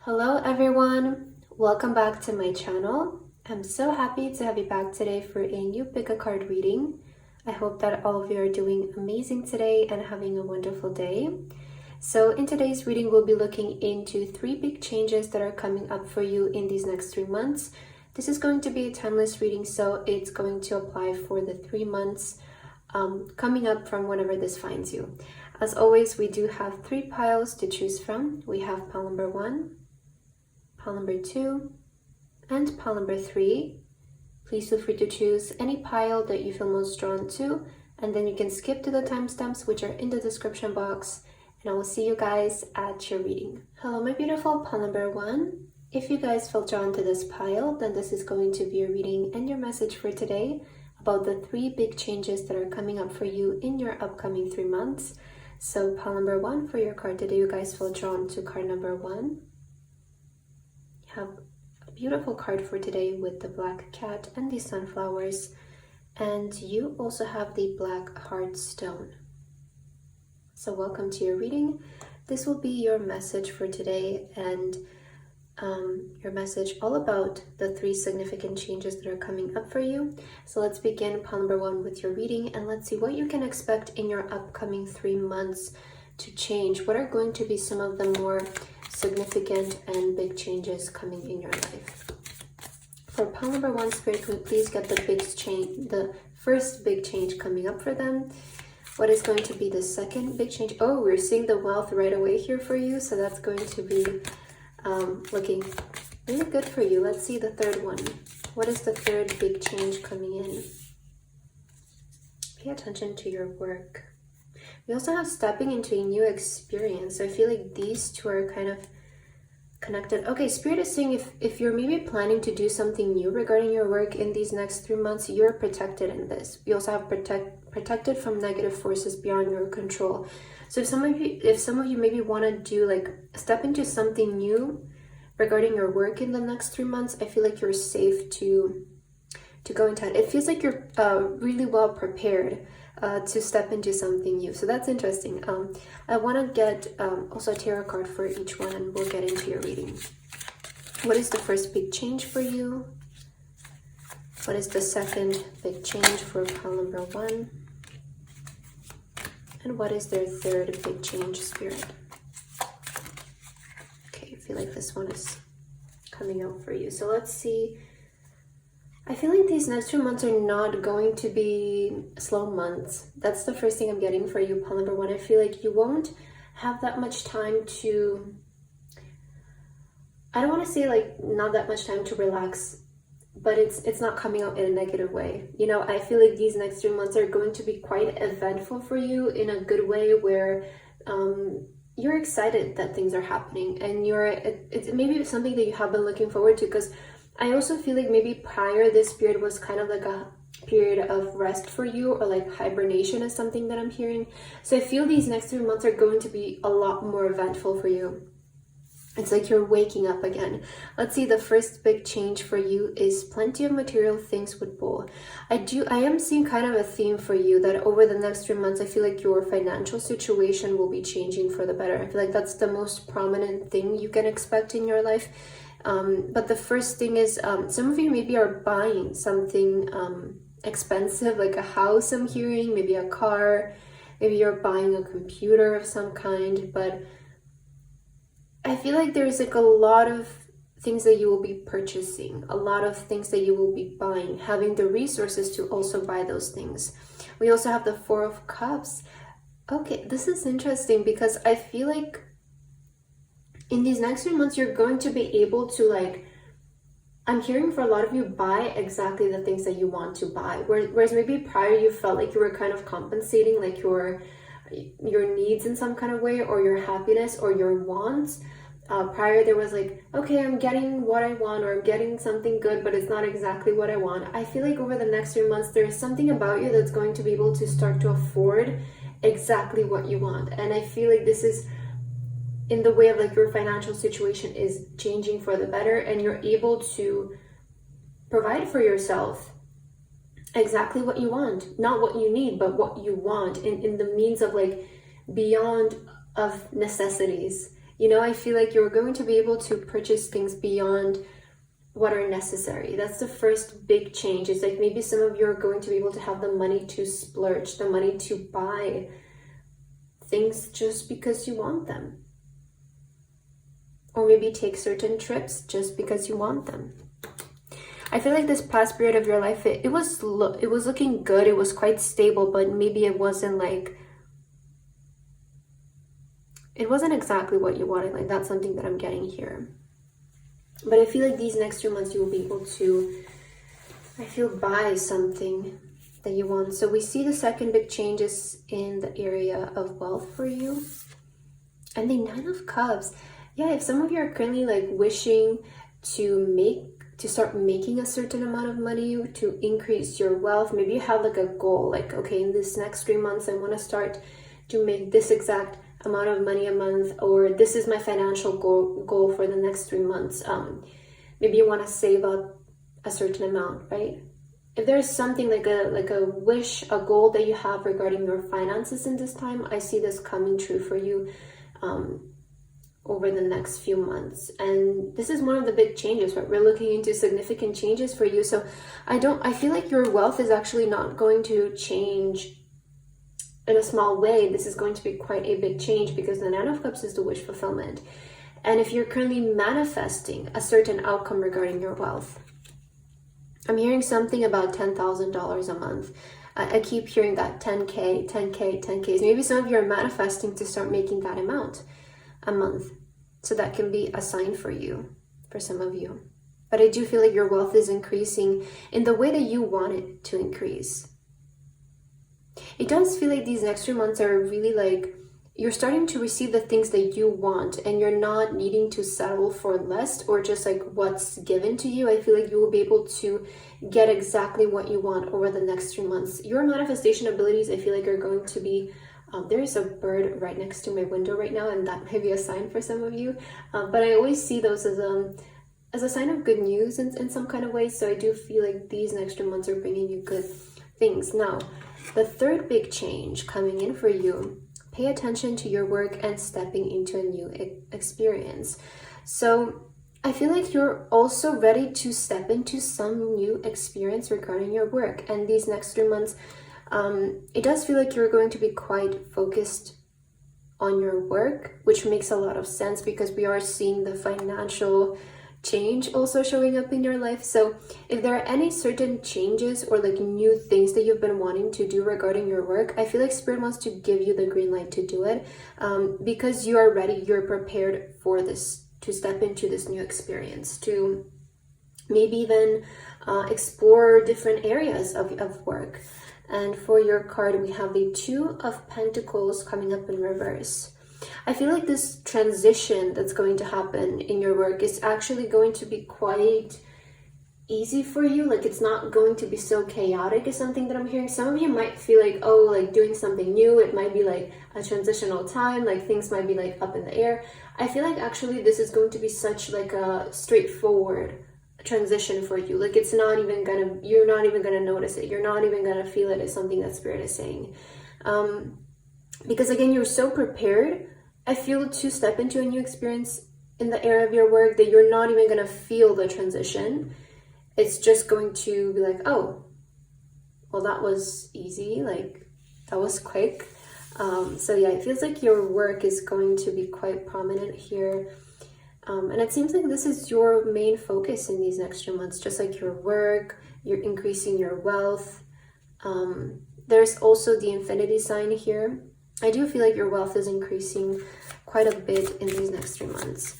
Hello everyone, welcome back to my channel. I'm so happy to have you back today for a new pick a card reading. I hope that all of you are doing amazing today and having a wonderful day. So in today's reading, we'll be looking into 3 big changes that are coming up for you in these next 3 months. This is going to be a timeless reading, so it's going to apply for the 3 months coming up from whenever this finds you. As always, we do have 3 piles to choose from. We have pile number 1, pile number 2, and pile number 3. Please feel free to choose any pile that you feel most drawn to, and then you can skip to the timestamps which are in the description box, and I will see you guys at your reading. Hello my beautiful pile number 1. If you guys feel drawn to this pile, then this is going to be your reading and your message for today about the 3 big changes that are coming up for you in your upcoming 3 months. So pile number 1 for your card today, you guys feel drawn to card number 1. Have a beautiful card for today with the black cat and the sunflowers, and you also have the black heart stone. So welcome to your reading. This will be your message for today, and your message all about the 3 significant changes that are coming up for you. So let's begin pile number 1 with your reading, and let's see what you can expect in your upcoming 3 months to change. What are going to be some of the more significant and big changes coming in your life? For pile number 1, Spirit, can we please get the first big change coming up for them? What is going to be the second big change? Oh, we're seeing the wealth right away here for you, so that's going to be looking really good for you. Let's see the third one. What is the third big change coming in? Pay attention to your work. We also have stepping into a new experience. So I feel like these two are kind of connected. Okay, Spirit is saying if you're maybe planning to do something new regarding your work in these next 3 months, you're protected in this. We also have protected from negative forces beyond your control. So if some of you maybe want to do like step into something new regarding your work in the next 3 months, I feel like you're safe to go into it. It feels like you're really well prepared to step into something new. So that's interesting. I want to get also a tarot card for each one, and we'll get into your reading. What is the first big change for you? What is the second big change for pile number 1? And what is their third big change, Spirit? Okay, I feel like this one is coming out for you. So let's see. I feel like these next 2 months are not going to be slow months. That's the first thing I'm getting for you, pile number 1. I feel like you won't have that much time to, I don't want to say like not that much time to relax, but it's not coming out in a negative way. You know, I feel like these next 3 months are going to be quite eventful for you in a good way, where you're excited that things are happening, and it's maybe something that you have been looking forward to, because I also feel like maybe prior this period was kind of like a period of rest for you, or like hibernation is something that I'm hearing. So I feel these next 3 months are going to be a lot more eventful for you. It's like you're waking up again. Let's see, the first big change for you is plenty of material things with bull. I am seeing kind of a theme for you that over the next 3 months, I feel like your financial situation will be changing for the better. I feel like that's the most prominent thing you can expect in your life. But the first thing is some of you maybe are buying something expensive, like a house I'm hearing, maybe a car, maybe you're buying a computer of some kind, but I feel like there's like a lot of things that you will be purchasing, a lot of things that you will be buying, having the resources to also buy those things. We also have the 4 of Cups. Okay, this is interesting because I feel like in these next 3 months, you're going to be able to, like, I'm hearing for a lot of you, buy exactly the things that you want to buy. Whereas maybe prior you felt like you were kind of compensating like your needs in some kind of way, or your happiness or your wants. Prior there was like, okay, I'm getting what I want, or I'm getting something good, but it's not exactly what I want. I feel like over the next 3 months, there is something about you that's going to be able to start to afford exactly what you want. And I feel like this is in the way of like your financial situation is changing for the better, and you're able to provide for yourself exactly what you want, not what you need, but what you want in the means of like beyond of necessities. You know, I feel like you're going to be able to purchase things beyond what are necessary. That's the first big change. It's like maybe some of you are going to be able to have the money to splurge, the money to buy things just because you want them. Or maybe take certain trips just because you want them. I feel like this past period of your life, it was looking good. It was quite stable, but maybe it wasn't exactly what you wanted. Like, that's something that I'm getting here. But I feel like these next 2 months you will be able to, buy something that you want. So we see the second big changes in the area of wealth for you. And the 9 of Cups. Yeah, if some of you are currently like wishing to start making a certain amount of money to increase your wealth, maybe you have like a goal, like, okay, in this next 3 months, I want to start to make this exact amount of money a month, or this is my financial goal for the next 3 months. Maybe you want to save up a certain amount, right? If there's something like a wish, a goal that you have regarding your finances in this time, I see this coming true for you over the next few months. And this is one of the big changes, right? We're looking into significant changes for you. So I feel like your wealth is actually not going to change in a small way. This is going to be quite a big change because the 9 of Cups is the wish fulfillment. And if you're currently manifesting a certain outcome regarding your wealth, I'm hearing something about $10,000 a month. I keep hearing that 10K, 10K, 10K. Maybe some of you are manifesting to start making that amount a month. So that can be a sign for you, for some of you. But I do feel like your wealth is increasing in the way that you want it to increase. It does feel like these next 2 months are really like you're starting to receive the things that you want, and you're not needing to settle for less or just like what's given to you. I feel like you will be able to get exactly what you want over the next 3 months. Your manifestation abilities, I feel like, are going to be there is a bird right next to my window right now, and that may be a sign for some of you. But I always see those as a sign of good news in some kind of way. So I do feel like these next 2 months are bringing you good things. Now, the third big change coming in for you, pay attention to your work and stepping into a new experience. So I feel like you're also ready to step into some new experience regarding your work. And these next 3 months, it does feel like you're going to be quite focused on your work, which makes a lot of sense because we are seeing the financial change also showing up in your life. So if there are any certain changes or like new things that you've been wanting to do regarding your work, I feel like Spirit wants to give you the green light to do it, because you are ready, you're prepared for this, to step into this new experience, to maybe even explore different areas of work. And for your card, we have the 2 of Pentacles coming up in reverse. I feel like this transition that's going to happen in your work is actually going to be quite easy for you. Like, it's not going to be so chaotic is something that I'm hearing. Some of you might feel like, oh, like doing something new, it might be like a transitional time, like things might be like up in the air. I feel like actually this is going to be such like a straightforward transition for you. Like, it's not even gonna, you're not even gonna notice it. You're not even gonna feel it as something that Spirit is saying. Because again, you're so prepared, I feel, to step into a new experience in the area of your work that you're not even going to feel the transition. It's just going to be like, oh, well, that was easy. Like, that was quick. So yeah, it feels like your work is going to be quite prominent here. And it seems like this is your main focus in these next 2 months, just like your work, you're increasing your wealth. There's also the infinity sign here. I do feel like your wealth is increasing quite a bit in these next 3 months.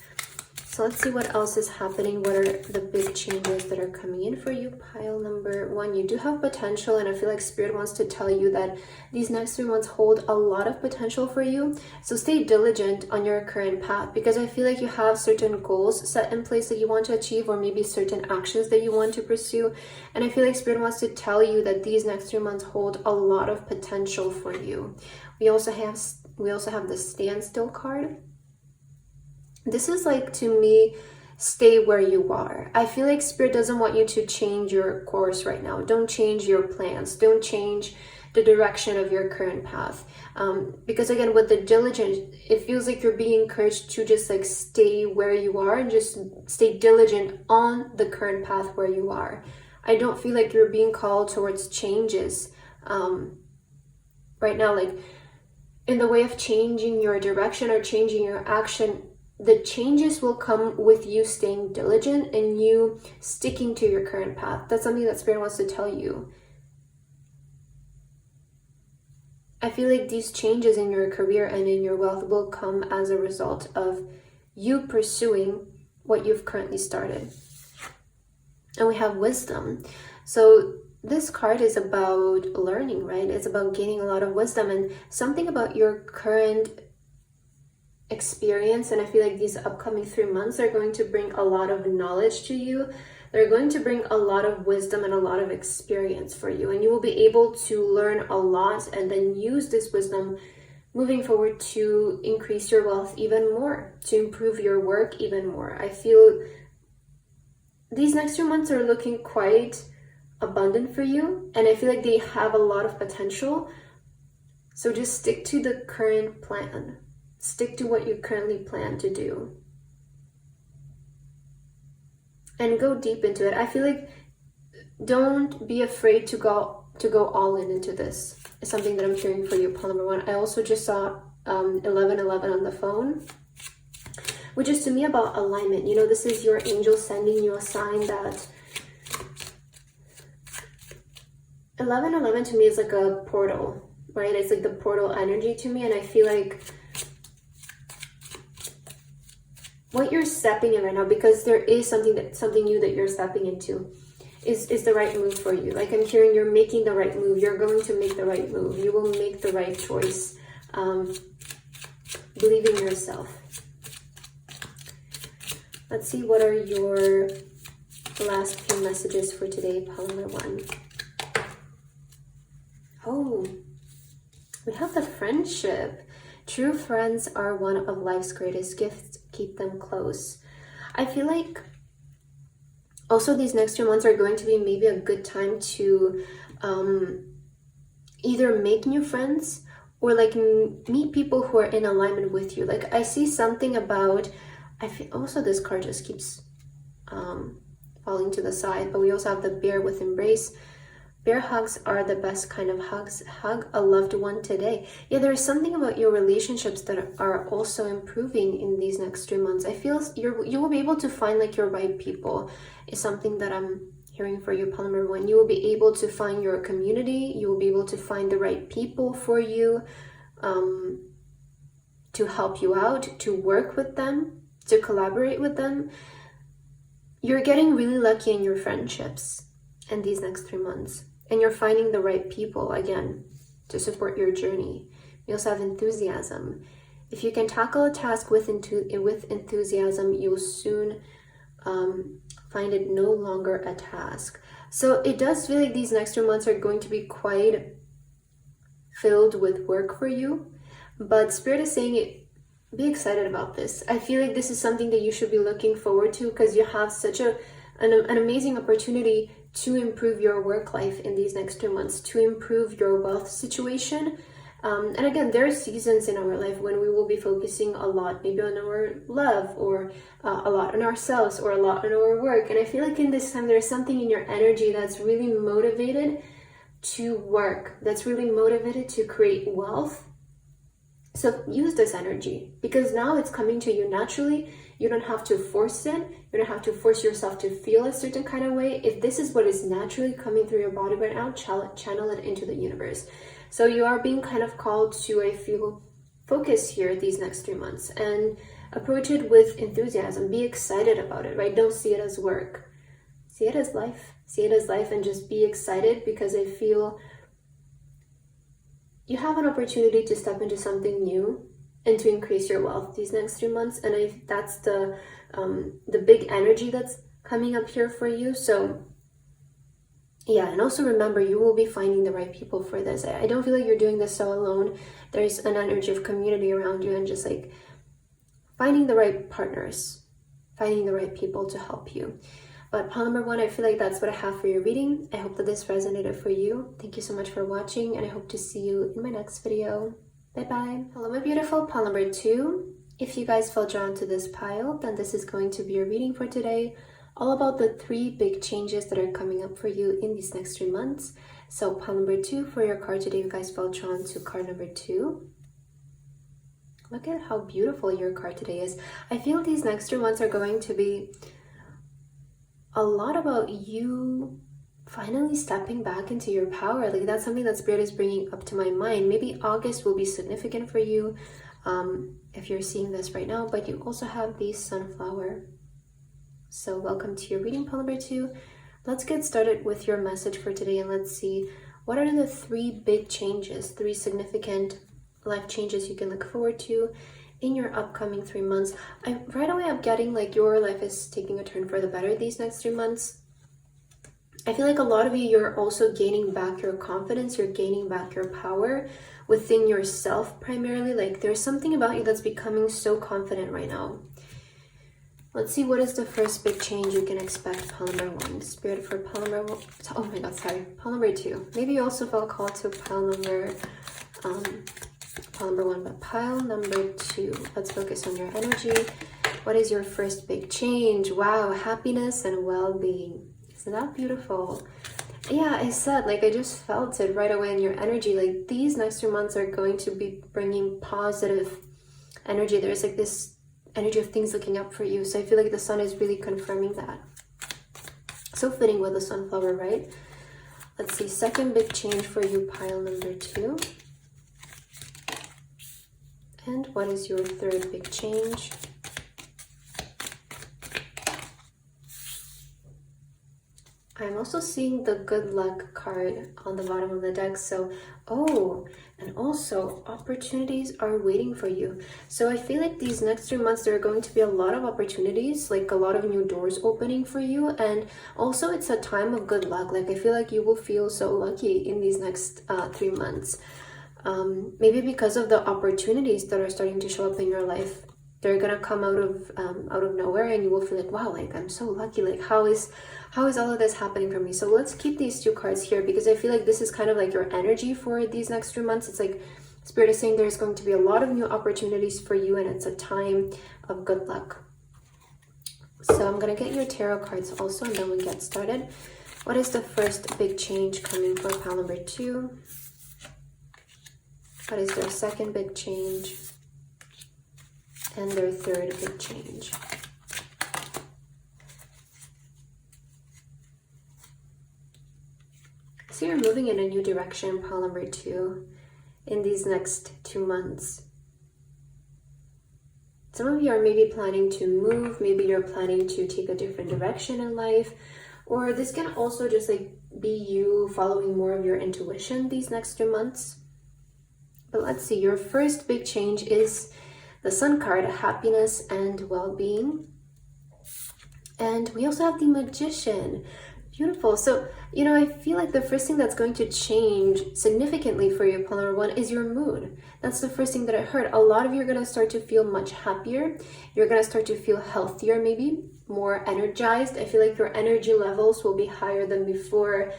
So let's see what else is happening. What are the big changes that are coming in for you? Pile number 1, you do have potential, and I feel like Spirit wants to tell you that these next 3 months hold a lot of potential for you. So stay diligent on your current path, because I feel like you have certain goals set in place that you want to achieve, or maybe certain actions that you want to pursue. And I feel like Spirit wants to tell you that these next 3 months hold a lot of potential for you. We also have the standstill card. This is like, to me, stay where you are. I feel like Spirit doesn't want you to change your course right now. Don't change your plans. Don't change the direction of your current path. Because again, with the diligence, it feels like you're being encouraged to just like stay where you are and just stay diligent on the current path where you are. I don't feel like you're being called towards changes right now, like in the way of changing your direction or changing your action. The changes will come with you staying diligent and you sticking to your current path. That's something that Spirit wants to tell you. I feel like these changes in your career and in your wealth will come as a result of you pursuing what you've currently started. And we have wisdom. So this card is about learning, right? It's about gaining a lot of wisdom and something about your current experience. And I feel like these upcoming 3 months are going to bring a lot of knowledge to you. They're going to bring a lot of wisdom and a lot of experience for you. And you will be able to learn a lot and then use this wisdom moving forward to increase your wealth even more, to improve your work even more. I feel these next 2 months are looking quite abundant for you. And I feel like they have a lot of potential. So just stick to the current plan. Stick to what you currently plan to do. And go deep into it. I feel like don't be afraid to go all in into this. It's something that I'm hearing for you, pile number 1. I also just saw 1111 on the phone, which is to me about alignment. You know, this is your angel sending you a sign that 1111 to me is like a portal, right? It's like the portal energy to me. And I feel like what you're stepping in right now, because there is something new that you're stepping into, is the right move for you. Like I'm hearing you're making the right move. You're going to make the right move. You will make the right choice. Believe in yourself. Let's see, what are your last few messages for today, pile number 1. Oh, we have the friendship. True friends are one of life's greatest gifts. Keep them close. I feel like also these next 2 months are going to be maybe a good time to either make new friends or like meet people who are in alignment with you. Like I see something about, I feel also this card just keeps falling to the side, but we also have the bear with embrace. Bear hugs are the best kind of hugs. Hug a loved one today. Yeah, there's something about your relationships that are also improving in these next 3 months. I feel you will be able to find like your right people is something that I'm hearing for you, pile number 1. You will be able to find your community. You will be able to find the right people for you to help you out, to work with them, to collaborate with them. You're getting really lucky in your friendships in these next 3 months. And you're finding the right people, again, to support your journey. You also have enthusiasm. If you can tackle a task with enthusiasm, you'll soon find it no longer a task. So it does feel like these next 2 months are going to be quite filled with work for you. But Spirit is saying be excited about this. I feel like this is something that you should be looking forward to because you have such an amazing opportunity to improve your work life in these next 2 months, to improve your wealth situation. And again, there are seasons in our life when we will be focusing a lot, maybe on our love, or a lot on ourselves, or a lot on our work. And I feel like in this time, there's something in your energy that's really motivated to work, that's really motivated to create wealth. So use this energy because now it's coming to you naturally. You don't have to force it. You don't have to force yourself to feel a certain kind of way. If this is what is naturally coming through your body right now, channel it into the universe. So you are being kind of called to, I feel, focus here these next 3 months and approach it with enthusiasm. Be excited about it, right? Don't see it as work. See it as life. See it as life and just be excited because I feel you have an opportunity to step into something new and to increase your wealth these next 3 months. And that's the big energy that's coming up here for you. So yeah, and also remember, you will be finding the right people for this. I don't feel like you're doing this so alone. There's an energy of community around you and just like finding the right partners, finding the right people to help you. But pile number 1, I feel like that's what I have for your reading. I hope that this resonated for you. Thank you so much for watching, and I hope to see you in my next video. Bye bye. Hello my beautiful pile number 2. If you guys felt drawn to this pile, then this is going to be your reading for today, all about the 3 big changes that are coming up for you in these next 3 months. So pile number 2 for your card today, you guys felt drawn to card number 2. Look at how beautiful your card today is. I feel these next 2 months are going to be a lot about you finally stepping back into your power. Like, that's something that Spirit is bringing up to my mind. Maybe August will be significant for you if you're seeing this right now, but you also have the sunflower. So welcome to your reading, pile number 2. Let's get started with your message for today, and let's see what are the 3 big changes, 3 significant life changes you can look forward to in your upcoming 3 months. Right away I'm getting like your life is taking a turn for the better these next 3 months. I feel like a lot of you, you're also gaining back your confidence, you're gaining back your power within yourself primarily. Like, there's something about you that's becoming so confident right now. Let's see, what is the first big change you can expect, pile number 1. Spirit for pile number 1. Oh my god, sorry. Pile number 2. Maybe you also felt called to pile number 1, but pile number 2. Let's focus on your energy. What is your first big change? Wow, happiness and well-being. Isn't that beautiful? Yeah, I said, like, I just felt it right away in your energy. Like, these next 2 months are going to be bringing positive energy. There's like this energy of things looking up for you. So I feel like the sun is really confirming that. So fitting with the sunflower, right? Let's see, second big change for you, pile number 2. And what is your third big change? I'm also seeing the good luck card on the bottom of the deck. So, and also opportunities are waiting for you. So I feel like these next 3 months, there are going to be a lot of opportunities, like a lot of new doors opening for you. And also it's a time of good luck. Like, I feel like you will feel so lucky in these next 3 months. Maybe because of the opportunities that are starting to show up in your life. They're gonna come out of nowhere, and you will feel like, wow, like, I'm so lucky. Like, how is all of this happening for me? So let's keep these 2 cards here, because I feel like this is kind of like your energy for these next 3 months. It's like Spirit is saying there's going to be a lot of new opportunities for you, and it's a time of good luck. So I'm gonna get your tarot cards also, and then we get started. What is the first big change coming for pile number 2? What is their second big change? And their third big change. So you're moving in a new direction, pile number 2, in these next 2 months. Some of you are maybe planning to move, maybe you're planning to take a different direction in life, or this can also just like be you following more of your intuition these next 2 months. But let's see, your first big change is the Sun card, happiness and well-being. And we also have the Magician. Beautiful. So, you know, I feel like the first thing that's going to change significantly for you, pile number 1, is your mood. That's the first thing that I heard. A lot of you are going to start to feel much happier. You're going to start to feel healthier, maybe more energized. I feel like your energy levels will be higher than before.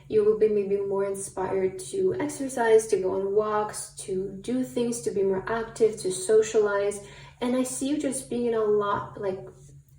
You will be maybe more inspired to exercise, to go on walks, to do things, to be more active, to socialize. And I see you just being in a lot like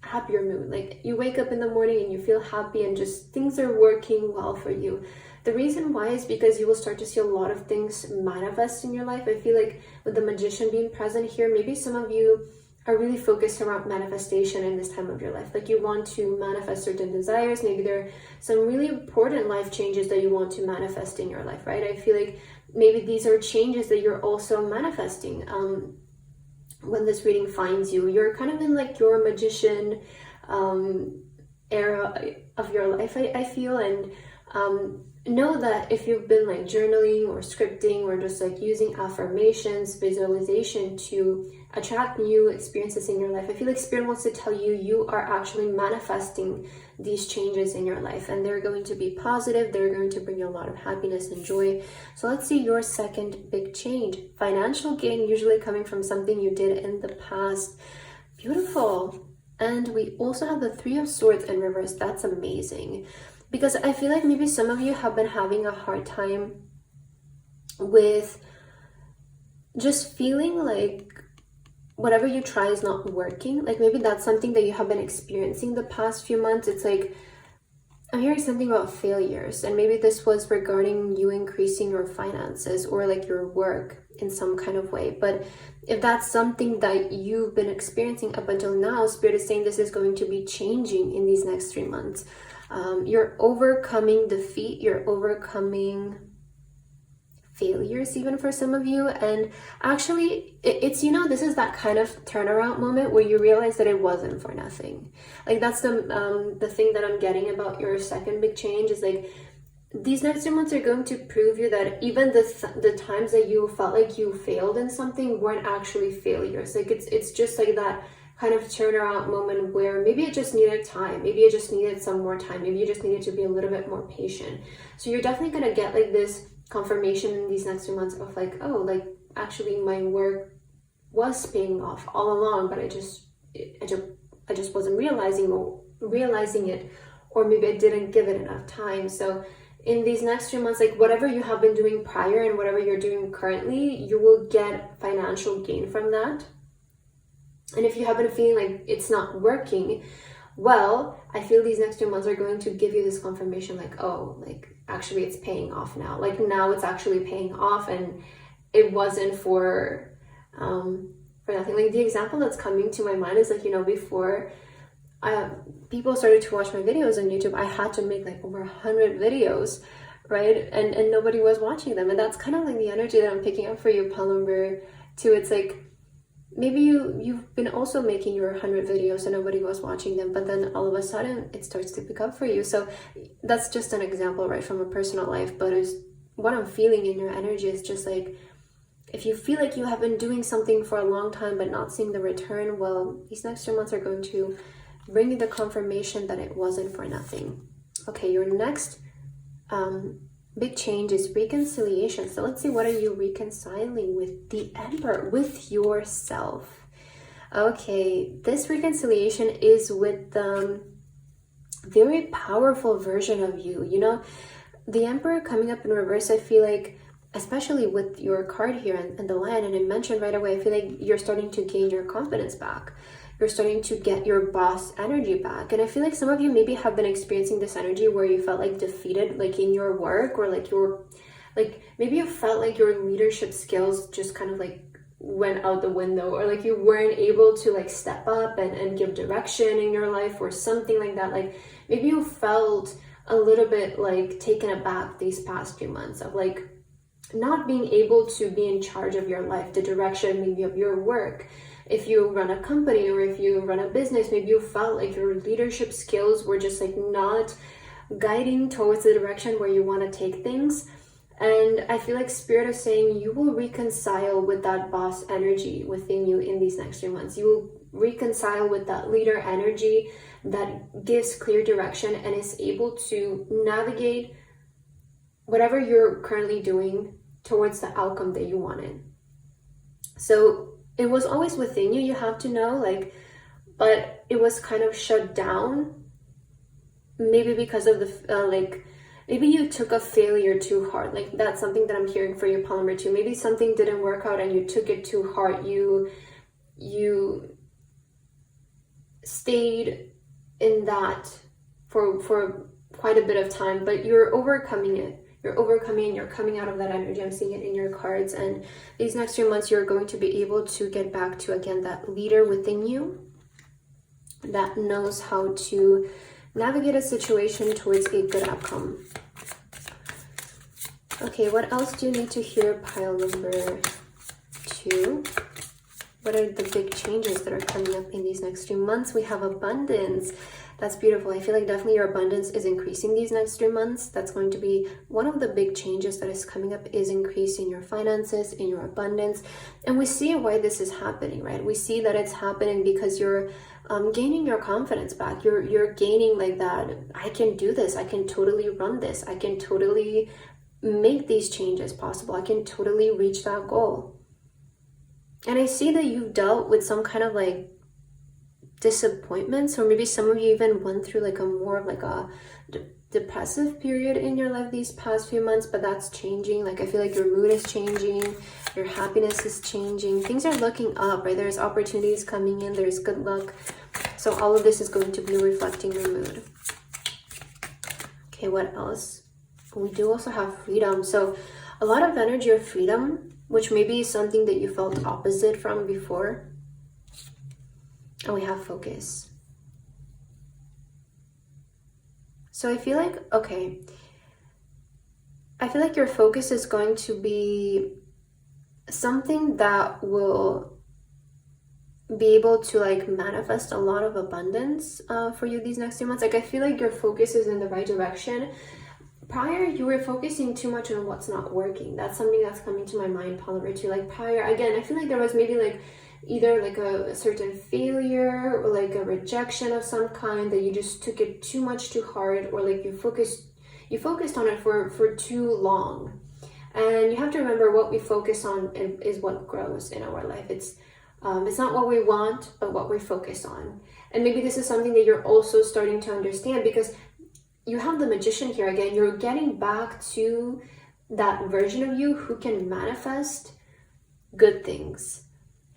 happier mood. Like, you wake up in the morning and you feel happy and just things are working well for you. The reason why is because you will start to see a lot of things manifest in your life. I feel like with the Magician being present here, maybe some of you are really focused around manifestation in this time of your life. Like, you want to manifest certain desires. Maybe there are some really important life changes that you want to manifest in your life, right? I feel like maybe these are changes that you're also manifesting. When this reading finds you, you're kind of in like your Magician era of your life, I feel. And know that if you've been like journaling or scripting or just like using affirmations, visualization to attract new experiences in your life, I feel like Spirit wants to tell you you are actually manifesting these changes in your life, and they're going to be positive. They're going to bring you a lot of happiness and joy. So let's see your second big change. Financial gain, usually coming from something you did in the past. Beautiful. And we also have the Three of Swords in reverse. That's amazing. Because I feel like maybe some of you have been having a hard time with just feeling like whatever you try is not working. Like maybe that's something that you have been experiencing the past few months. It's like, I'm hearing something about failures, and maybe this was regarding you increasing your finances or like your work in some kind of way. But if that's something that you've been experiencing up until now, Spirit is saying this is going to be changing in these next 3 months. You're overcoming defeat, you're overcoming failures even for some of you, and actually it's, you know, this is that kind of turnaround moment where you realize that it wasn't for nothing. Like that's the thing that I'm getting about your second big change is like these next 2 months are going to prove you that even the times that you felt like you failed in something weren't actually failures. Like it's just like that kind of turnaround moment where maybe it just needed time, maybe it just needed some more time, maybe you just needed to be a little bit more patient. So you're definitely going to get like this confirmation in these next 2 months of like, oh, like actually my work was paying off all along, but I just wasn't realizing it, or maybe I didn't give it enough time. So in these next 2 months, like whatever you have been doing prior and whatever you're doing currently, you will get financial gain from that. And if you have been feeling like it's not working, well, I feel these next 2 months are going to give you this confirmation like, oh, like actually it's paying off now. Like now it's actually paying off, and it wasn't for nothing. Like the example that's coming to my mind is like, you know, before people started to watch my videos on YouTube, I had to make like over 100 videos, right? And nobody was watching them. And that's kind of like the energy that I'm picking up for you, Pile number 2. It's like, maybe you've been also making your 100 videos and nobody was watching them, but then all of a sudden it starts to pick up for you. So that's just an example, right, from a personal life. But what I'm feeling in your energy is just like, if you feel like you have been doing something for a long time but not seeing the return, well, these next 2 months are going to bring you the confirmation that it wasn't for nothing. Okay, your next big change is reconciliation. So let's see, what are you reconciling with? The Emperor, with yourself. Okay, this reconciliation is with the very powerful version of you. You know, the Emperor coming up in reverse, I feel like, especially with your card here and the Lion, and I mentioned right away, I feel like you're starting to gain your confidence back. You're starting to get your boss energy back. And I feel like some of you maybe have been experiencing this energy where you felt like defeated, like in your work, or like maybe you felt like your leadership skills just kind of like went out the window, or like you weren't able to like step up and give direction in your life or something like that. Like maybe you felt a little bit like taken aback these past few months of like not being able to be in charge of your life, the direction maybe of your work. If you run a company or if you run a business, maybe you felt like your leadership skills were just like not guiding towards the direction where you want to take things. And I feel like Spirit is saying you will reconcile with that boss energy within you in these next 3 months. You will reconcile with that leader energy that gives clear direction and is able to navigate whatever you're currently doing towards the outcome that you wanted. So it was always within you, you have to know, like, but it was kind of shut down, maybe because of the, maybe you took a failure too hard. Like, that's something that I'm hearing for your Pile number 2. Maybe something didn't work out and you took it too hard. You stayed in that for quite a bit of time, but you're overcoming it. You're coming out of that energy. I'm seeing it in your cards. And these next 3 months, you're going to be able to get back to, again, that leader within you that knows how to navigate a situation towards a good outcome. Okay, what else do you need to hear, Pile number 2? What are the big changes that are coming up in these next 2 months? We have abundance. That's beautiful. I feel like definitely your abundance is increasing these next 3 months. That's going to be one of the big changes that is coming up, is increase in your finances, in your abundance. And we see why this is happening, right? We see that it's happening because you're gaining your confidence back. You're gaining like that, I can do this. I can totally run this. I can totally make these changes possible. I can totally reach that goal. And I see that you've dealt with some kind of like disappointments, or maybe some of you even went through like a more of like a depressive period in your life these past few months, but that's changing. Like I feel like your mood is changing, your happiness is changing, things are looking up, right? There's opportunities coming in, there's good luck. So all of this is going to be reflecting your mood. Okay, what else? We do also have freedom. So a lot of energy of freedom, which maybe is something that you felt opposite from before. And we have focus. So I feel like, okay, I feel like your focus is going to be something that will be able to like manifest a lot of abundance for you these next 2 months. Like I feel like your focus is in the right direction. Prior, you were focusing too much on what's not working. That's something that's coming to my mind, Paul number 2. Like prior, again, I feel like there was maybe like either like a certain failure or like a rejection of some kind that you just took it too much too hard, or like you focused on it for too long. And you have to remember, what we focus on is what grows in our life. It's not what we want, but what we focus on. And maybe this is something that you're also starting to understand, because you have the Magician here again. You're getting back to that version of you who can manifest good things,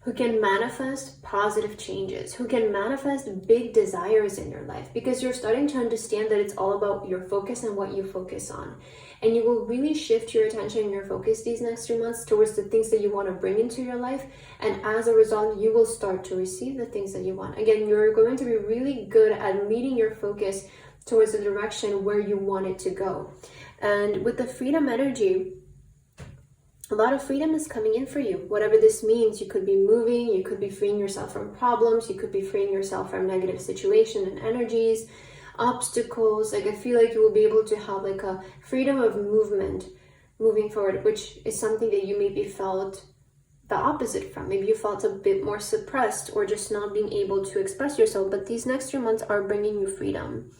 who can manifest positive changes, who can manifest big desires in your life, because you're starting to understand that it's all about your focus and what you focus on. And you will really shift your attention and your focus these next 3 months towards the things that you want to bring into your life. And as a result, you will start to receive the things that you want. Again, you're going to be really good at leading your focus towards the direction where you want it to go. And with the freedom energy, a lot of freedom is coming in for you. Whatever this means, you could be moving, you could be freeing yourself from problems, you could be freeing yourself from negative situations and energies, obstacles. Like I feel like you will be able to have like a freedom of movement moving forward, which is something that you maybe felt the opposite from. Maybe you felt a bit more suppressed or just not being able to express yourself. But these next 3 months are bringing you freedom,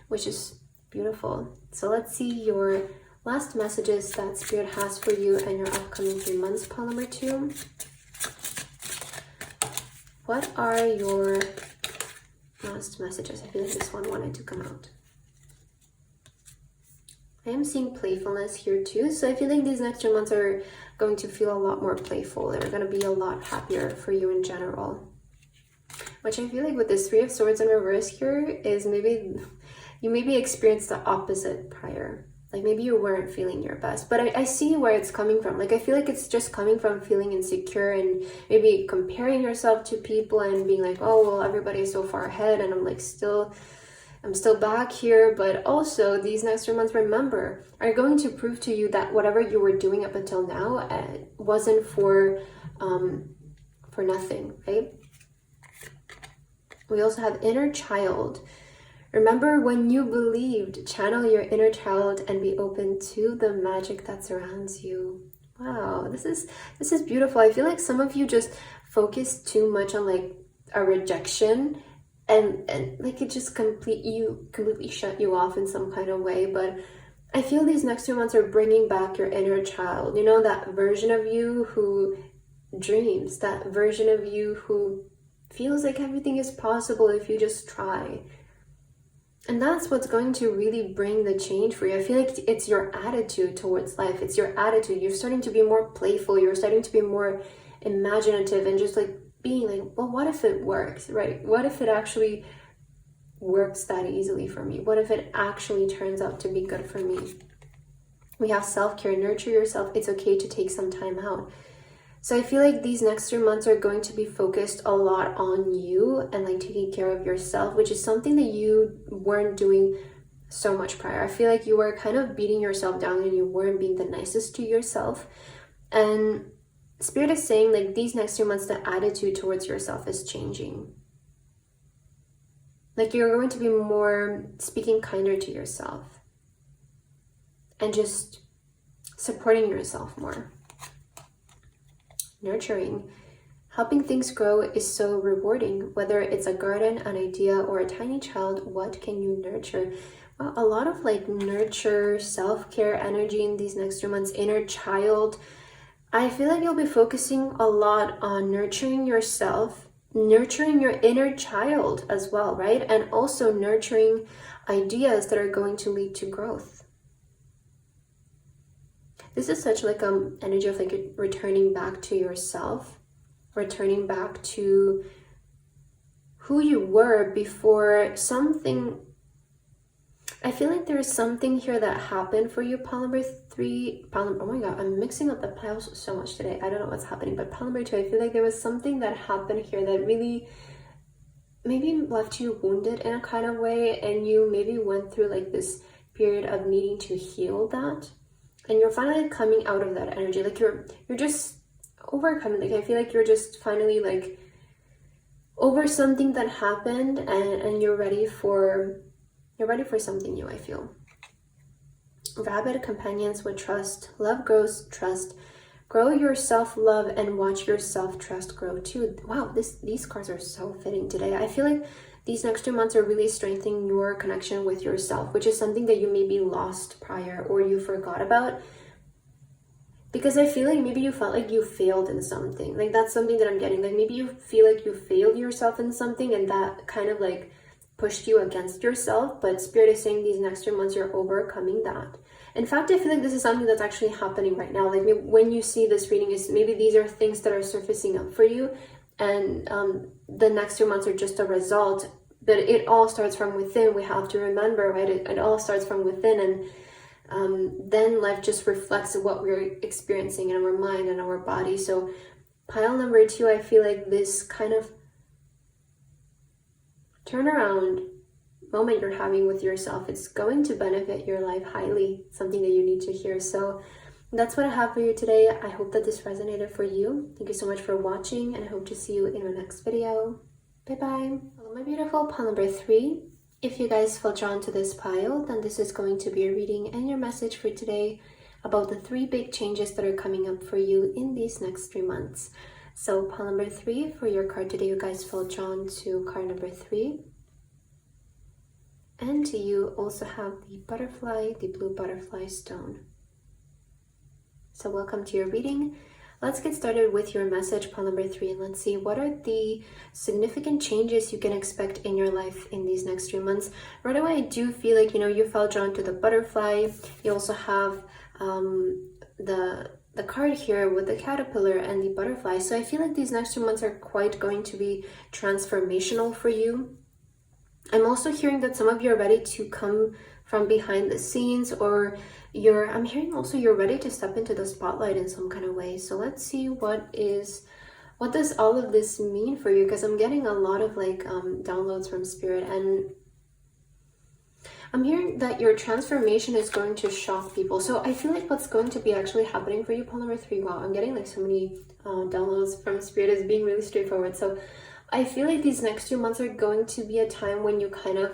which is beautiful. So let's see your last messages that Spirit has for you and your upcoming 3 months, pile number 2. What are your last messages? I feel like this one wanted to come out. I am seeing playfulness here too. So I feel like these next 3 months are going to feel a lot more playful. They're going to be a lot happier for you in general. Which I feel like with this 3 of Swords in reverse here is maybe you maybe experienced the opposite prior. Like maybe you weren't feeling your best, but I see where it's coming from. Like I feel like it's just coming from feeling insecure and maybe comparing yourself to people and being like, oh, well, everybody's so far ahead and I'm still back here. But also these next 3 months, remember, are going to prove to you that whatever you were doing up until now wasn't for nothing, right? We also have inner child. Remember, when you believed, channel your inner child and be open to the magic that surrounds you. Wow, this is beautiful. I feel like some of you just focus too much on like a rejection and like it just completely shut you off in some kind of way. But I feel these next 2 months are bringing back your inner child. You know, that version of you who dreams, that version of you who feels like everything is possible if you just try. And that's what's going to really bring the change for you. I feel like it's your attitude towards life. It's your attitude. You're starting to be more playful. You're starting to be more imaginative and just like being like, well, what if it works, right? What if it actually works that easily for me? What if it actually turns out to be good for me? We have self-care, nurture yourself. It's okay to take some time out. So I feel like these next 3 months are going to be focused a lot on you and like taking care of yourself, which is something that you weren't doing so much prior. I feel like you were kind of beating yourself down and you weren't being the nicest to yourself. And Spirit is saying like these next 3 months, the attitude towards yourself is changing. Like you're going to be more speaking kinder to yourself and just supporting yourself more. Nurturing. Helping things grow is so rewarding. Whether it's a garden, an idea, or a tiny child, what can you nurture? Well, a lot of like nurture, self-care energy in these next 3 months. Inner child. I feel like you'll be focusing a lot on nurturing yourself nurturing your inner child as well, right? And also nurturing ideas that are going to lead to growth. This is such like energy of like returning back to yourself, returning back to who you were before something. I feel like there is something here that happened for you, pile number 3, oh my god, I'm mixing up the piles so much today. I don't know what's happening, but pile number 2, I feel like there was something that happened here that really maybe left you wounded in a kind of way, and you maybe went through like this period of needing to heal that, and you're finally coming out of that energy. Like you're just overcoming. Like I feel like you're just finally like over something that happened, and you're ready for something new, I feel. Rabbit, companions with trust. Love grows trust. Grow your self-love and watch your self-trust grow too. Wow, these cards are so fitting today. I feel like these next 2 months are really strengthening your connection with yourself, which is something that you maybe lost prior or you forgot about. Because I feel like maybe you felt like you failed in something. Like that's something that I'm getting. Like maybe you feel like you failed yourself in something, and that kind of like pushed you against yourself, but Spirit is saying these next 2 months you're overcoming that. In fact, I feel like this is something that's actually happening right now. Like when you see this reading, is maybe these are things that are surfacing up for you, and the next 2 months are just a result. But it all starts from within. We have to remember, right? It all starts from within, and then life just reflects what we're experiencing in our mind and our body. So pile number 2, I feel like this kind of turnaround moment you're having with yourself, it's going to benefit your life highly, something that you need to hear. So that's what I have for you today. I hope that this resonated for you. Thank you so much for watching, and I hope to see you in our next video. Bye bye. Hello my beautiful pile number 3. If you guys feel drawn to this pile, then this is going to be a reading and your message for today about the 3 big changes that are coming up for you in these next 3 months. So pile number 3 for your card today, you guys feel drawn to card number 3. And you also have the butterfly, the blue butterfly stone. So welcome to your reading. Let's get started with your message, pile number 3, and let's see what are the significant changes you can expect in your life in these next 3 months. Right away, I do feel like, you felt drawn to the butterfly. You also have the card here with the caterpillar and the butterfly. So I feel like these next 2 months are quite going to be transformational for you. I'm also hearing that some of you are ready to come from behind the scenes, or I'm hearing also you're ready to step into the spotlight in some kind of way. So let's see what does all of this mean for you, because I'm getting a lot of like downloads from Spirit, and I'm hearing that your transformation is going to shock people. So I feel like what's going to be actually happening for you, pile number 3, wow, I'm getting like so many downloads from Spirit, is being really straightforward. So I feel like these next 2 months are going to be a time when you kind of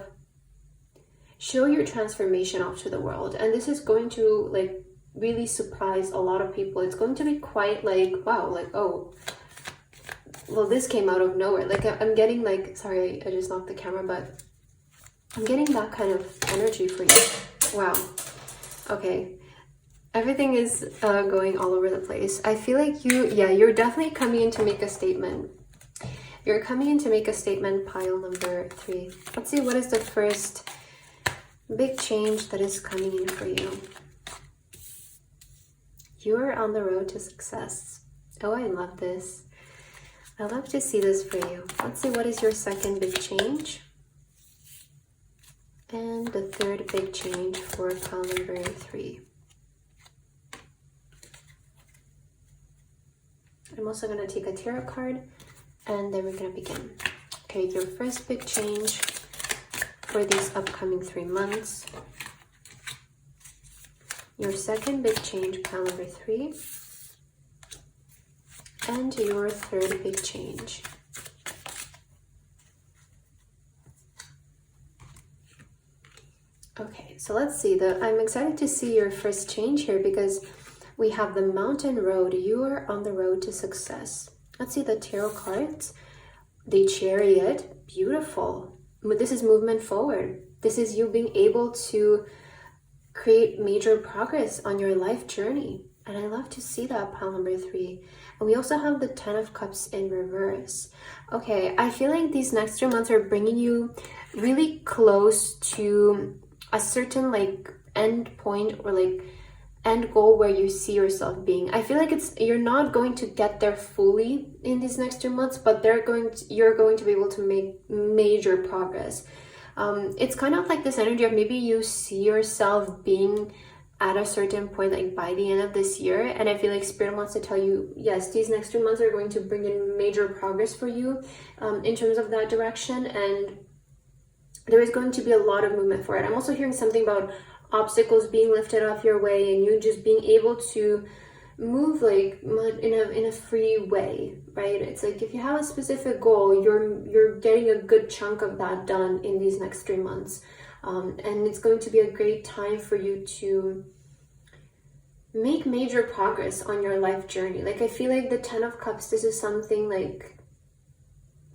show your transformation off to the world. And this is going to like really surprise a lot of people. It's going to be quite like, wow, like, oh, well, this came out of nowhere. Like I'm getting like, sorry, I just knocked the camera, but I'm getting that kind of energy for you. Wow. Okay. Everything is going all over the place. I feel like you're definitely coming in to make a statement. You're coming in to make a statement, pile number 3. Let's see, what is the first big change that is coming in for you? You are on the road to success. Oh, I love this. I love to see this for you. Let's see, what is your second big change? And the third big change for pile number 3. I'm also going to take a tarot card, and then we're going to begin. Okay, your first big change for these upcoming 3 months. Your second big change, pile number 3. And your third big change. Okay, so let's see. I'm excited to see your first change here, because we have the mountain road. You are on the road to success. Let's see the tarot cards. The chariot, beautiful. This is movement forward. This is you being able to create major progress on your life journey. And I love to see that, pile number 3. And we also have the 10 of Cups in reverse. Okay, I feel like these next 3 months are bringing you really close to a certain like end point or like end goal where you see yourself being. I feel like you're not going to get there fully in these next 2 months, but you're going to be able to make major progress. It's kind of like this energy of maybe you see yourself being at a certain point, like by the end of this year, and I feel like Spirit wants to tell you, yes, these next 2 months are going to bring in major progress for you in terms of that direction, and there is going to be a lot of movement for it. I'm also hearing something about obstacles being lifted off your way and you just being able to move like in a free way, right? It's like if you have a specific goal, you're getting a good chunk of that done in these next 3 months. And it's going to be a great time for you to make major progress on your life journey. Like I feel like the 10 of Cups, this is something like,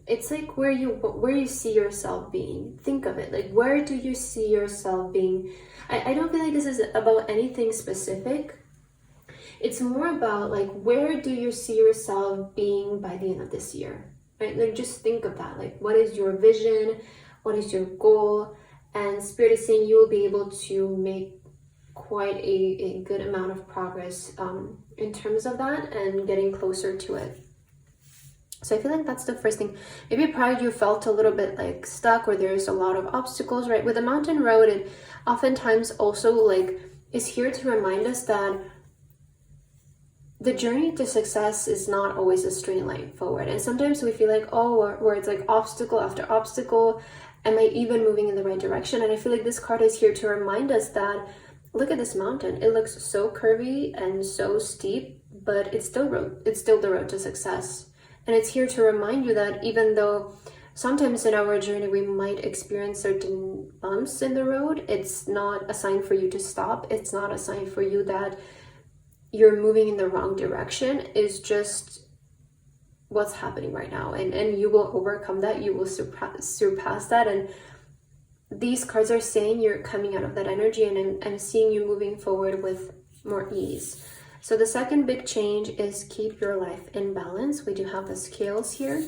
it's like where you see yourself being. Think of it, like where do you see yourself being? I don't feel like this is about anything specific. It's more about like, where do you see yourself being by the end of this year, right? Like just think of that. Like what is your vision? What is your goal? And Spirit is saying you will be able to make quite a good amount of progress in terms of that and getting closer to it. So I feel like that's the first thing. Maybe prior you felt a little bit like stuck or there's a lot of obstacles, right? With the mountain road, it oftentimes also like is here to remind us that the journey to success is not always a straight line forward. And sometimes we feel like, oh, where it's like obstacle after obstacle, am I even moving in the right direction? And I feel like this card is here to remind us that, look at this mountain. It looks so curvy and so steep, but it's still the road to success. And it's here to remind you that even though sometimes in our journey we might experience certain bumps in the road, it's not a sign for you to stop. It's not a sign for you that you're moving in the wrong direction. It's just what's happening right now. And you will overcome that. You will surpass that. And these cards are saying you're coming out of that energy, and I'm seeing you moving forward with more ease. So the second big change is keep your life in balance. We do have the scales here.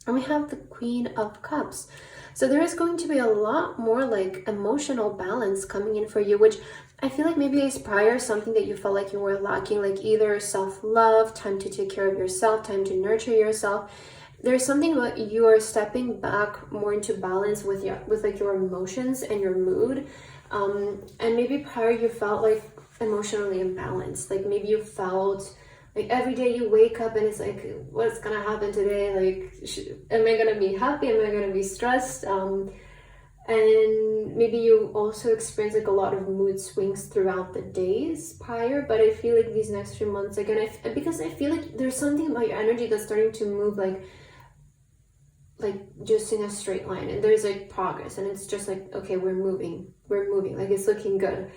And we have the Queen of Cups. So there is going to be a lot more like emotional balance coming in for you, which I feel like maybe is prior something that you felt like you were lacking, like either self-love, time to take care of yourself, time to nurture yourself. There's something about you are stepping back more into balance with like your emotions and your mood. And maybe prior you felt like emotionally imbalanced. Like maybe you felt like every day you wake up and it's like, what's gonna happen today? Like, am I gonna be happy? Am I gonna be stressed? And maybe you also experience like a lot of mood swings throughout the days prior. But I feel like these next few months, again, because I feel like there's something about your energy that's starting to move like just in a straight line, and there's like progress, and it's just like, okay, we're moving, like it's looking good.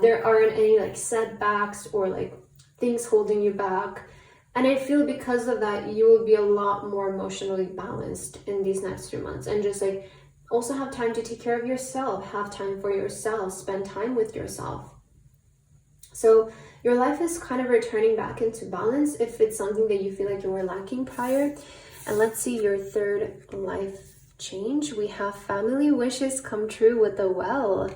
There aren't any like setbacks or like things holding you back. And I feel because of that, you will be a lot more emotionally balanced in these next 3 months, and just like also have time to take care of yourself, have time for yourself, spend time with yourself. So your life is kind of returning back into balance if it's something that you feel like you were lacking prior. And let's see your third life change. We have family wishes come true with the Well.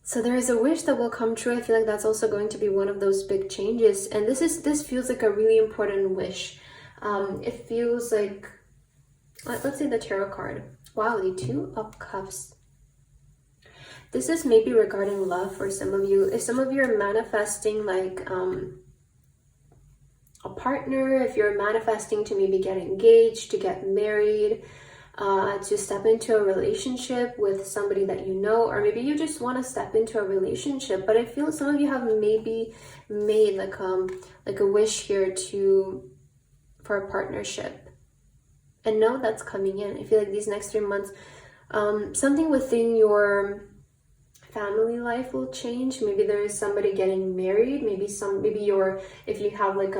So there is a wish that will come true. I feel like that's also going to be one of those big changes. And this feels like a really important wish. It feels like, let's see the tarot card. Wow, the Two of Cups. This is maybe regarding love for some of you. If some of you are manifesting like a partner, if you're manifesting to maybe get engaged, to get married, to step into a relationship with somebody that you know, or maybe you just want to step into a relationship. But I feel some of you have maybe made like a wish here for a partnership, and know that's coming in. I feel like these next 3 months, something within your family life will change. Maybe there is somebody getting married. Maybe if you have like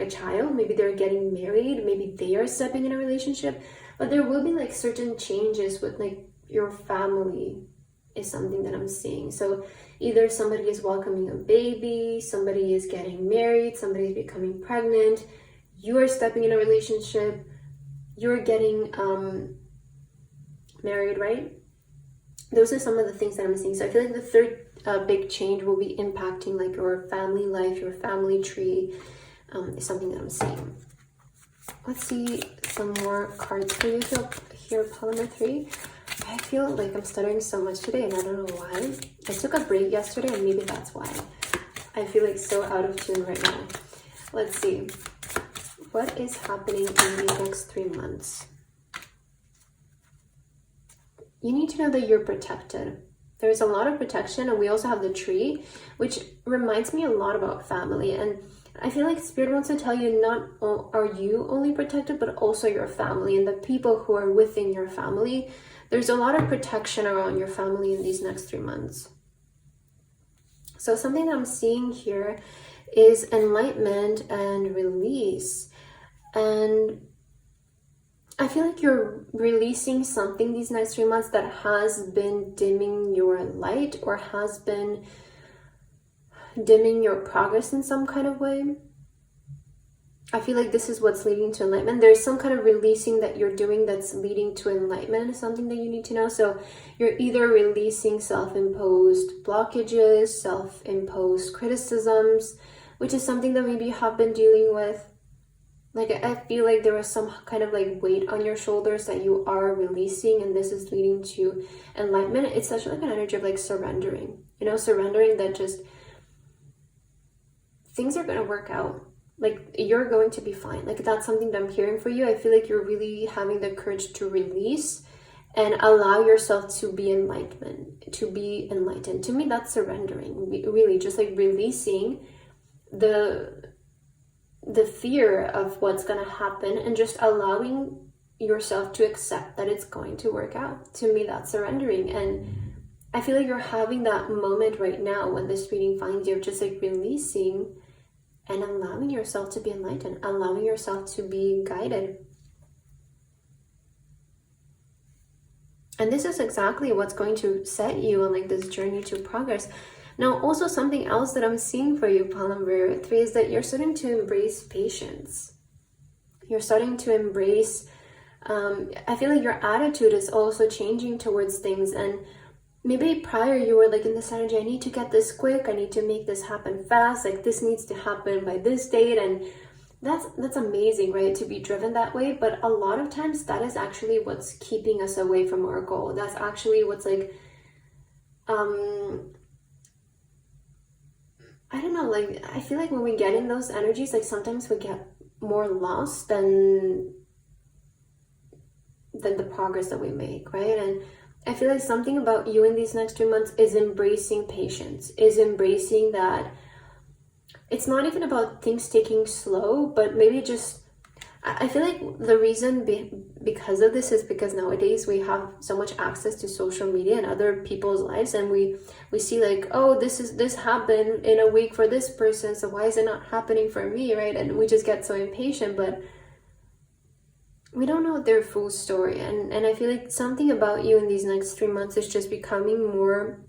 a child, maybe they're getting married. Maybe they are stepping in a relationship. But there will be like certain changes with like your family is something that I'm seeing. So either somebody is welcoming a baby, somebody is getting married, somebody is becoming pregnant, you are stepping in a relationship, you're getting married, right? Those are some of the things that I'm seeing. So I feel like the third big change will be impacting like your family life, your family tree, is something that I'm seeing. Let's see some more cards for you here, Polymer 3. I feel like I'm stuttering so much today and I don't know why. I took a break yesterday and maybe that's why. I feel like so out of tune right now. Let's see. What is happening in these next 3 months? You need to know that you're protected. There's a lot of protection, and we also have the tree, which reminds me a lot about family. And I feel like Spirit wants to tell you, not are you only protected, but also your family and the people who are within your family. There's a lot of protection around your family in these next 3 months. So something that I'm seeing here is enlightenment and release. And I feel like you're releasing something these next 3 months that has been dimming your light or has been dimming your progress in some kind of way. I feel like this is what's leading to enlightenment. There's some kind of releasing that you're doing that's leading to enlightenment, something that you need to know. So you're either releasing self-imposed blockages, self-imposed criticisms, which is something that maybe you have been dealing with. Like, I feel like there was some kind of like weight on your shoulders that you are releasing, and this is leading to enlightenment. It's such like an energy of like surrendering, you know, surrendering that just things are going to work out. Like, you're going to be fine. Like, that's something that I'm hearing for you. I feel like you're really having the courage to release and allow yourself to be enlightened. To me, that's surrendering. Really, just like releasing the fear of what's going to happen and just allowing yourself to accept that it's going to work out. To me, that's surrendering. And I feel like you're having that moment right now when this reading finds you, of just like releasing and allowing yourself to be enlightened, allowing yourself to be guided. And this is exactly what's going to set you on like this journey to progress. Now, also something else that I'm seeing for you, Polymer 3, is that you're starting to embrace patience. You're starting to embrace, I feel like your attitude is also changing towards things. And maybe prior you were like in this energy, I need to get this quick, I need to make this happen fast, like this needs to happen by this date. And that's amazing, right? To be driven that way. But a lot of times that is actually what's keeping us away from our goal. That's actually what's like, I don't know, like, I feel like when we get in those energies, like sometimes we get more lost than the progress that we make, right? And I feel like something about you in these next 2 months is embracing patience, is embracing that it's not even about things taking slow, but maybe just, I feel like the reason because of this is because nowadays we have so much access to social media and other people's lives, and we see like, oh, this happened in a week for this person, so why is it not happening for me, right? And we just get so impatient, but we don't know their full story. And I feel like something about you in these next 3 months is just becoming more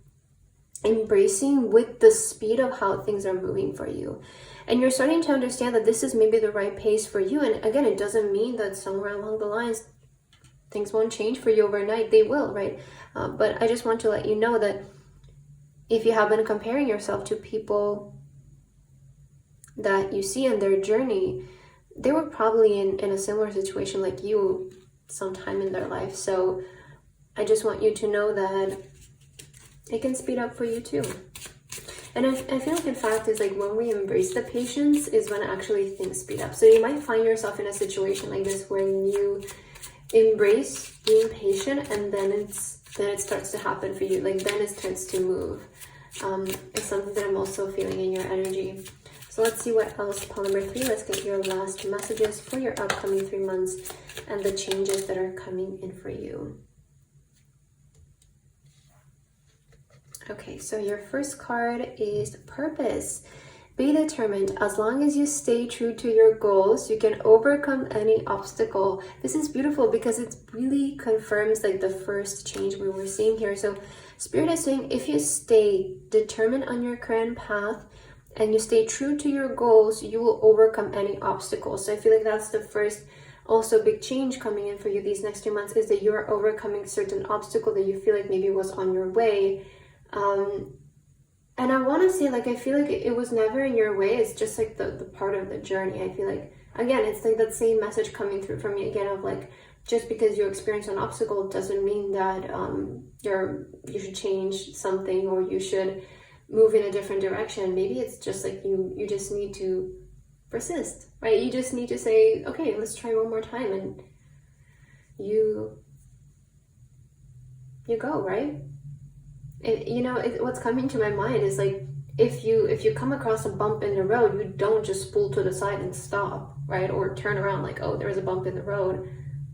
embracing with the speed of how things are moving for you. And you're starting to understand that this is maybe the right pace for you. And again, it doesn't mean that somewhere along the lines things won't change for you overnight. They will, right? But I just want to let you know that if you have been comparing yourself to people that you see in their journey, they were probably in a similar situation like you sometime in their life. So I just want you to know that it can speed up for you too. And I feel like, in fact, it's like when we embrace the patience is when actually things speed up. So you might find yourself in a situation like this where you embrace being patient, and then it starts to happen for you. Like then it starts to move. It's something that I'm also feeling in your energy. So let's see what else, Polymer 3. Let's get your last messages for your upcoming 3 months and the changes that are coming in for you. Okay, so your first card is purpose. Be determined. As long as you stay true to your goals, you can overcome any obstacle. This is beautiful because it really confirms like the first change we were seeing here. So Spirit is saying if you stay determined on your current path and you stay true to your goals, you will overcome any obstacles. So I feel like that's the first also big change coming in for you these next 2 months, is that you're overcoming certain obstacle that you feel like maybe was on your way. And I want to say, like, I feel like it was never in your way. It's just like the part of the journey. I feel like, again, it's like that same message coming through from me again of like, just because you experience an obstacle doesn't mean that you should change something or you should move in a different direction. Maybe it's just like you just need to persist, right? You just need to say, okay, let's try one more time, and you go, right? What's coming to my mind is like, if you come across a bump in the road, you don't just pull to the side and stop, right? Or turn around like, oh, there's a bump in the road.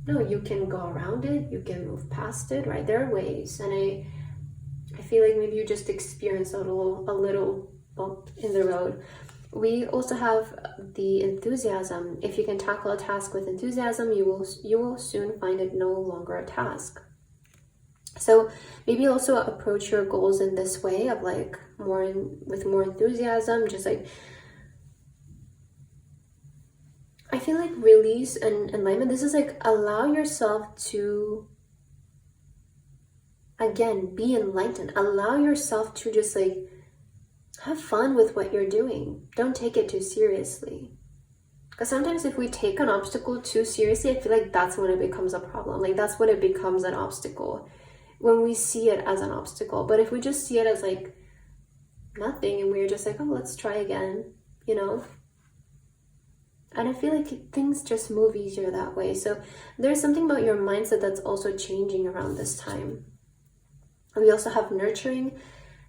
No, you can go around it, you can move past it, right? There are ways. And I feel like maybe you just experienced a little bump in the road. We also have the enthusiasm. If you can tackle a task with enthusiasm, you will soon find it no longer a task. So maybe also approach your goals in this way of like with more enthusiasm, just like, I feel like release and enlightenment. This is like, allow yourself to, again, be enlightened. Allow yourself to just like have fun with what you're doing. Don't take it too seriously. Because sometimes if we take an obstacle too seriously, I feel like that's when it becomes a problem. Like that's when it becomes an obstacle, when we see it as an obstacle. But if we just see it as like nothing and we're just like, oh, let's try again, and I feel like things just move easier that way. So there's something about your mindset that's also changing around this time. And we also have nurturing.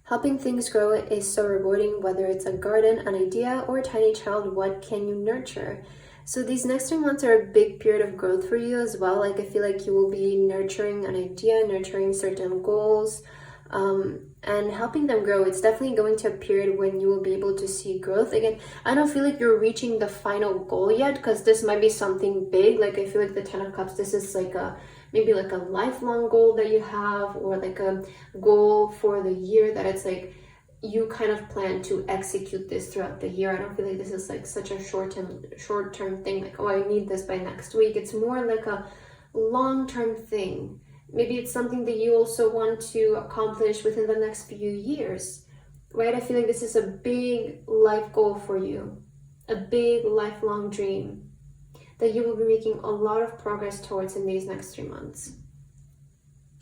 Helping things grow is so rewarding, whether it's a garden, an idea, or a tiny child. What can you nurture? So these next 3 months are a big period of growth for you as well. Like I feel like you will be nurturing an idea, nurturing certain goals, and helping them grow. It's definitely going to a period when you will be able to see growth. Again, I don't feel like you're reaching the final goal yet, because this might be something big. Like I feel like the 10 of Cups, this is like maybe like a lifelong goal that you have, or like a goal for the year that it's like you kind of plan to execute this throughout the year. I don't feel like this is like such a short-term thing, like, oh, I need this by next week. It's more like a long-term thing. Maybe it's something that you also want to accomplish within the next few years, right? I feel like this is a big life goal for you, a big lifelong dream that you will be making a lot of progress towards in these next 3 months.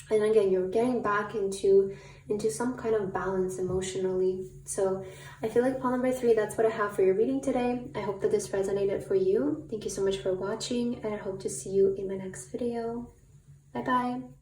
And again, you're getting back into some kind of balance emotionally. So I feel like pile number 3, that's what I have for your reading today. I hope that this resonated for you. Thank you so much for watching, and I hope to see you in my next video. Bye bye.